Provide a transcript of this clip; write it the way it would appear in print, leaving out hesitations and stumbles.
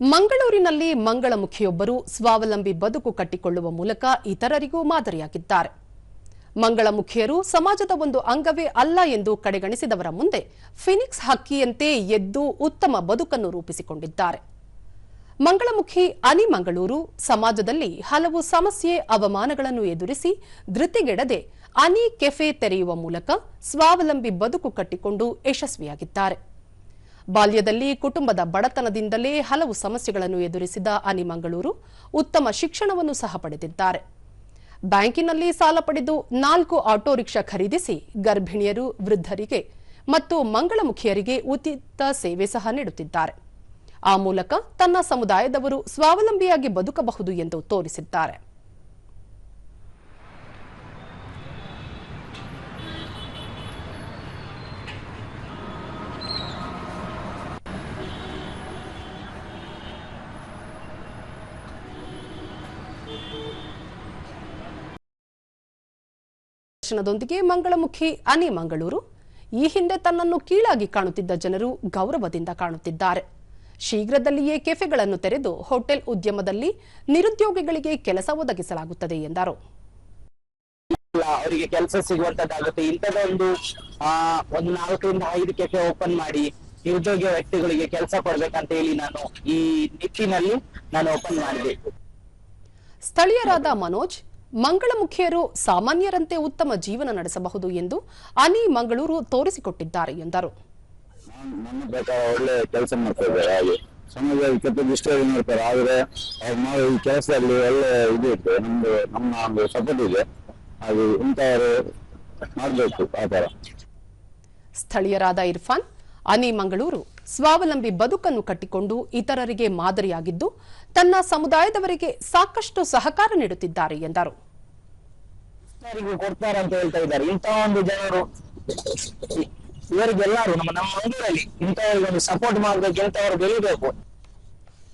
ಮಂಗಳೂರಿನಲ್ಲಿ ಮಂಗಳಮುಖಿಯೊಬ್ಬರು ಸ್ವಾವಲಂಬಿ ಬದುಕು ಕಟ್ಟಿಕೊಳ್ಳುವ ಮೂಲಕ ಇತರರಿಗೂ ಮಾದರಿಯಾಗಿದ್ದಾರೆ. ಮಂಗಳಮುಖಿಯರು ಸಮಾಜದ ಒಂದು ಅಂಗವೇ ಅಲ್ಲ ಎಂದು ಕಡೆಗಣಿಸಿದವರ ಮುಂದೆ ಫಿನಿಕ್ಸ್ ಹಕ್ಕಿಯಂತೆ ಎದ್ದು ಉತ್ತಮ ಬದುಕನ್ನು ರೂಪಿಸಿಕೊಂಡಿದ್ದಾರೆ. ಮಂಗಳಮುಖಿ ಅನಿ ಮಂಗಳೂರು ಸಮಾಜದಲ್ಲಿ ಹಲವು ಸಮಸ್ಯೆ ಅವಮಾನಗಳನ್ನು ಎದುರಿಸಿ ಧೃತಿಗೆಡದೆ ಅನಿ ಕೆಫೆ ತೆರೆಯುವ ಮೂಲಕ ಸ್ವಾವಲಂಬಿ ಬದುಕು ಕಟ್ಟಿಕೊಂಡು ಯಶಸ್ವಿಯಾಗಿದ್ದಾರೆ. ಬಾಲ್ಯದಲ್ಲಿ ಕುಟುಂಬದ ಬಡತನದಿಂದಲೇ ಹಲವು ಸಮಸ್ಯೆಗಳನ್ನು ಎದುರಿಸಿದ ಅನಿ ಮಂಗಳೂರು ಉತ್ತಮ ಶಿಕ್ಷಣವನ್ನು ಸಹ ಪಡೆದಿದ್ದಾರೆ. ಬ್ಯಾಂಕಿನಲ್ಲಿ ಸಾಲ ಪಡೆದು 4 ಆಟೋ ರಿಕ್ಷಾ ಖರೀದಿಸಿ ಗರ್ಭಿಣಿಯರು, ವೃದ್ಧರಿಗೆ ಮತ್ತು ಮಂಗಳಮುಖಿಯರಿಗೆ ಉಚಿತ ಸೇವೆ ಸಹ ನೀಡುತ್ತಿದ್ದಾರೆ. ಆ ಮೂಲಕ ತನ್ನ ಸಮುದಾಯದವರು ಸ್ವಾವಲಂಬಿಯಾಗಿ ಬದುಕಬಹುದು ಎಂದು ತೋರಿಸಿದ್ದಾರೆ. ದರ್ಶನದೊಂದಿಗೆ ಮಂಗಳಮುಖಿ ಅನಿ ಮಂಗಳೂರು ಈ ಹಿಂದೆ ತನ್ನನ್ನು ಕೀಳಾಗಿ ಕಾಣುತ್ತಿದ್ದ ಜನರು ಗೌರವದಿಂದ ಕಾಣುತ್ತಿದ್ದಾರೆ. ಶೀಘ್ರದಲ್ಲಿಯೇ ಕೆಫೆಗಳನ್ನು ತೆರೆದು ಹೋಟೆಲ್ ಉದ್ಯಮದಲ್ಲಿ ನಿರುದ್ಯೋಗಿಗಳಿಗೆ ಕೆಲಸ ಒದಗಿಸಲಾಗುತ್ತದೆ ಎಂದರು. ಅವರಿಗೆ ಕೆಲಸ ಸಿಗುವಂತದ್ದಾಗುತ್ತೆ. ಇಂಥದೊಂದು 4 ರಿಂದ 5 ಕೆಫೆ ಓಪನ್ ಮಾಡಿ ನಿರುದ್ಯೋಗಿ ವ್ಯಕ್ತಿಗಳಿಗೆ ಕೆಲಸ ಕೊಡ್ಬೇಕಂತ ಹೇಳಿ ನಾನು ಈ ನಿಟ್ಟಿನಲ್ಲಿ ಓಪನ್ ಮಾಡಿದೆ. ಸ್ಥಳೀಯರಾದ ಮನೋಜ್, ಮಂಗಳಮುಖಿಯರು ಸಾಮಾನ್ಯರಂತೆ ಉತ್ತಮ ಜೀವನ ನಡೆಸಬಹುದು ಎಂದು ಅನಿ ಮಂಗಳೂರು ತೋರಿಸಿಕೊಟ್ಟಿದ್ದಾರೆ ಎಂದರು. ನನ್ನ ಪ್ರಕಾರ ಒಳ್ಳೆ ಕೆಲಸ ಮಾಡ್ತಾ ಇದ್ದಾರೆ. ಹಾಗೆ ಸಮಾಜದಲ್ಲಿ ಕೆಟ್ಟ ದೃಷ್ಟಿಯಲ್ಲಿ ನೋಡ್ತಾರೆ. ಆದ್ರೆ ಅವ್ರು ಮಾಡೋ ಈ ಕೆಲಸದಲ್ಲಿ ಒಳ್ಳೆ ಇದು ಇರ್ತದೆ. ನಮ್ಮ ಒಂದು ಸಪೋರ್ಟ್ ಇದೆ. ಅದು ಇಂಥವರು ಮಾಡಬೇಕು ಆ ತರ. ಸ್ಥಳೀಯರಾದ ಇರ್ಫಾನ್, ಅನಿ ಮಂಗಳೂರು ಸ್ವಾವಲಂಬಿ ಬದುಕನ್ನು ಕಟ್ಟಿಕೊಂಡು ಇತರರಿಗೆ ಮಾದರಿಯಾಗಿದ್ದು ತನ್ನ ಸಮುದಾಯದವರಿಗೆ ಸಾಕಷ್ಟು ಸಹಕಾರ ನೀಡುತ್ತಿದ್ದಾರೆ ಎಂದರು. ಕೊಡ್ತಾರೆ ಅಂತ ಹೇಳ್ತಾ ಇದ್ದಾರೆ. ಇಂತಹ ಒಂದು ಜನರು ಇವರಿಗೆಲ್ಲರೂ ನಮ್ಮ ಮಂಗಳೂರಲ್ಲಿ ಇಂಥವರಿಗೆ ಒಂದು ಸಪೋರ್ಟ್ ಮಾಡಬೇಕು, ಇಂಥವರು ಬೆಳಿಬೇಕು.